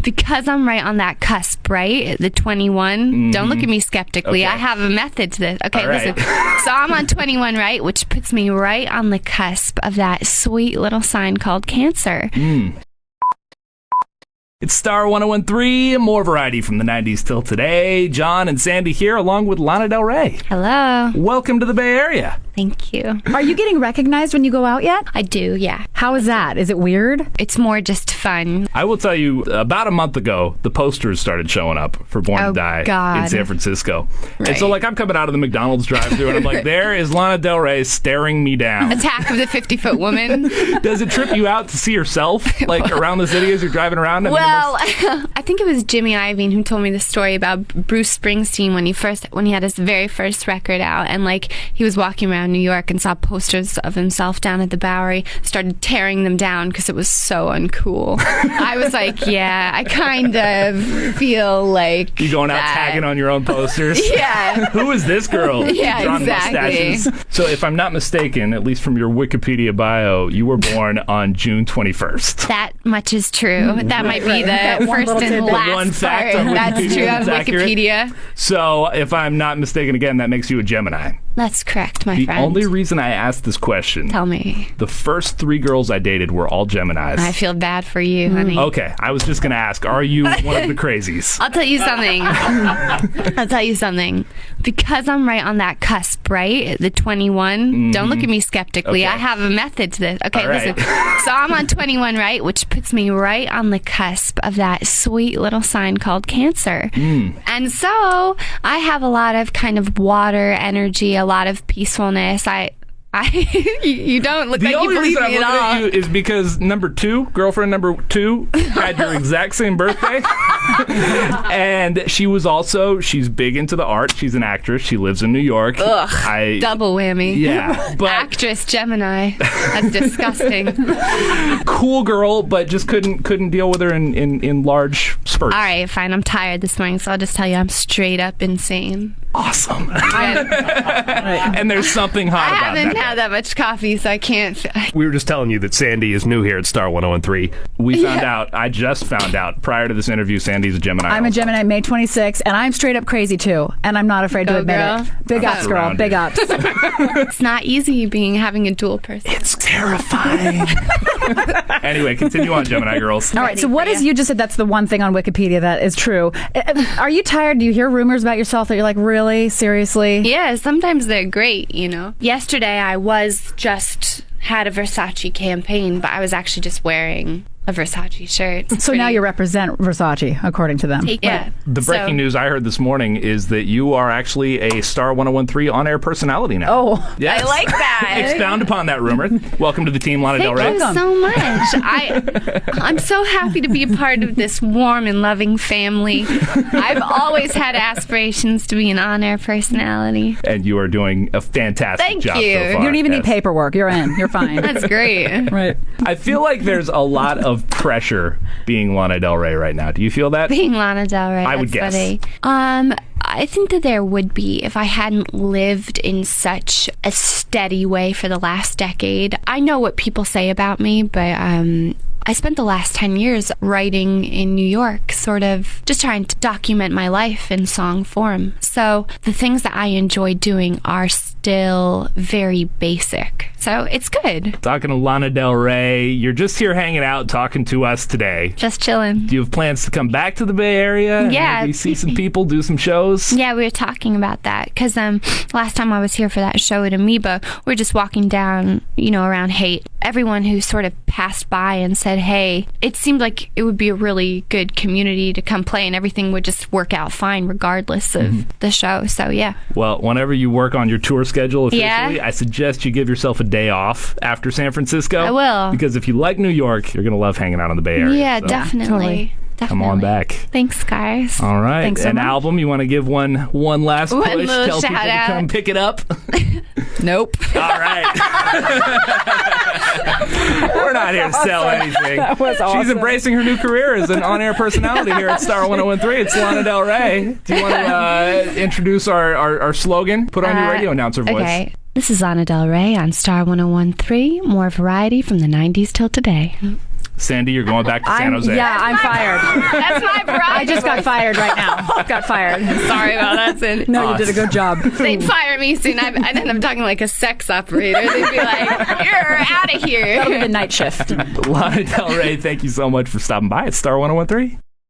Because I'm right on that cusp, right? The 21. Don't look at me skeptically. Okay. I have a method to this. Okay, All right. listen. So I'm on 21, right? Which puts me right on the cusp of that sweet little sign called Cancer. It's Star 101.3, more variety from the 90s till today. John and Sandy here, along with Lana Del Rey. Hello. Welcome to the Bay Area. Thank you. Are you getting recognized when you go out yet? I do, yeah. How is that? Is it weird? It's more just fun. I will tell you, about a month ago, the posters started showing up for Born to Die God. in San Francisco. Right. And so, I'm coming out of the McDonald's drive-thru, and I'm like, there is Lana Del Rey staring me down. Attack of the 50-foot woman. Does it trip you out to see yourself, around the city as you're driving around? Well, I think it was Jimmy Iovine who told me the story about Bruce Springsteen when he had his very first record out, and he was walking around New York and saw posters of himself down at the Bowery, started tearing them down because it was so uncool. I was like, yeah, I kind of feel like You going out that. tagging on your own posters? Yeah. Who is this girl? Yeah, Drawing exactly. mustaches. So if I'm not mistaken, at least from your Wikipedia bio, you were born on June 21st. That much is true. That might be That the one first little and tidbit. last One fact part. on That's Wikipedia true on that's accurate. Wikipedia. So if I'm not mistaken again, that makes you a Gemini. That's correct, my The friend. only reason I asked this question, Tell me. the first 3 girls I dated were all Geminis. I feel bad for you, honey. Okay, I was just going to ask, are you one of the crazies? I'll tell you something. Because I'm right on that cusp, right? The 21. Don't look at me skeptically. Okay. I have a method to this. Okay, All right. listen. So I'm on 21, right? Which puts me right on the cusp of that sweet little sign called Cancer. And so I have a lot of kind of water energy, a lot of peacefulness. You don't look The like you only believe reason I'm me at looking all. at you is because girlfriend number 2, had your exact same birthday. And she's big into the art. She's an actress. She lives in New York. Ugh, double whammy. Yeah, but Actress Gemini. That's disgusting. cool girl, but just couldn't deal with her in large spurts. All right, fine. I'm tired this morning, so I'll just tell you I'm straight up insane. Awesome. Right. And there's something I hot about haven't that. had that much coffee, so I can't. We were just telling you that Sandy is new here at Star 101.3. I just found out prior to this interview, Sandy's a Gemini. I'm a also. Gemini, May 26, and I'm straight up crazy too. And I'm not afraid to Go, admit girl. it. Big I'm ups, girl. surrounded. Big ups. It's not easy having a dual person. It's terrifying. Anyway, continue on, Gemini girls. All right, so what for is you. you just said that's the one thing on Wikipedia that is true. Are you tired? Do you hear rumors about yourself that you're like, really? Seriously? Yeah, sometimes they're great, Yesterday I had a Versace campaign, but I was actually just wearing a Versace shirt. So now you represent Versace, according to them. Yeah. The breaking news I heard this morning is that you are actually a Star 101.3 on-air personality now. Oh, Yes. I like that. Expound upon that rumor. Welcome to the team, Lana Del Thank Rey. you so much. I'm so happy to be a part of this warm and loving family. I've always had aspirations to be an on-air personality. And you are doing a fantastic Thank job you. so far. you don't even Yes. need paperwork. You're in. You're fine. That's great. Right. I feel like there's a lot of pressure being Lana Del Rey right now. Do you feel that? Being Lana Del Rey, I would that's guess. funny. I think that there would be if I hadn't lived in such a steady way for the last decade. I know what people say about me, but I spent the last 10 years writing in New York, sort of just trying to document my life in song form. So the things that I enjoy doing are still very basic. So it's good. Talking to Lana Del Rey. You're just here hanging out, talking to us today. Just chilling. Do you have plans to come back to the Bay Area? Yeah. Maybe see some people, do some shows? Yeah, we were talking about that because last time I was here for that show at Amoeba, we were just walking down, around Haight. Everyone who sort of passed by and said, hey, it seemed like it would be a really good community to come play and everything would just work out fine regardless of the show. So, yeah. Well, whenever you work on your tour schedule officially, Yeah. I suggest you give yourself a day off after San Francisco. I will. Because if you like New York, you're going to love hanging out in the Bay Area. Yeah, So definitely. Come on back. Thanks, guys. All right. Thanks so An much. album, you want to give one last One push? little Tell people shout to out. come pick it up. Nope. All right. We're not here to sell anything. That was She's awesome. embracing her new career as an on-air personality here at Star 101.3. It's Lana Del Rey. Do you want to introduce our slogan? Put on your radio announcer voice. Okay. This is Lana Del Rey on Star 101.3. More variety from the 90s till today. Sandy, you're going back to San Jose. Yeah, I'm fired. That's my bride. I just got fired right now. Got fired. Sorry about that, Sandy. No, you did a good job. They'd fire me soon. I'd end up talking like a sex operator. They'd be like, "You're out of here." That'll be the night shift. Lana Del Rey, thank you so much for stopping by at Star 101.3.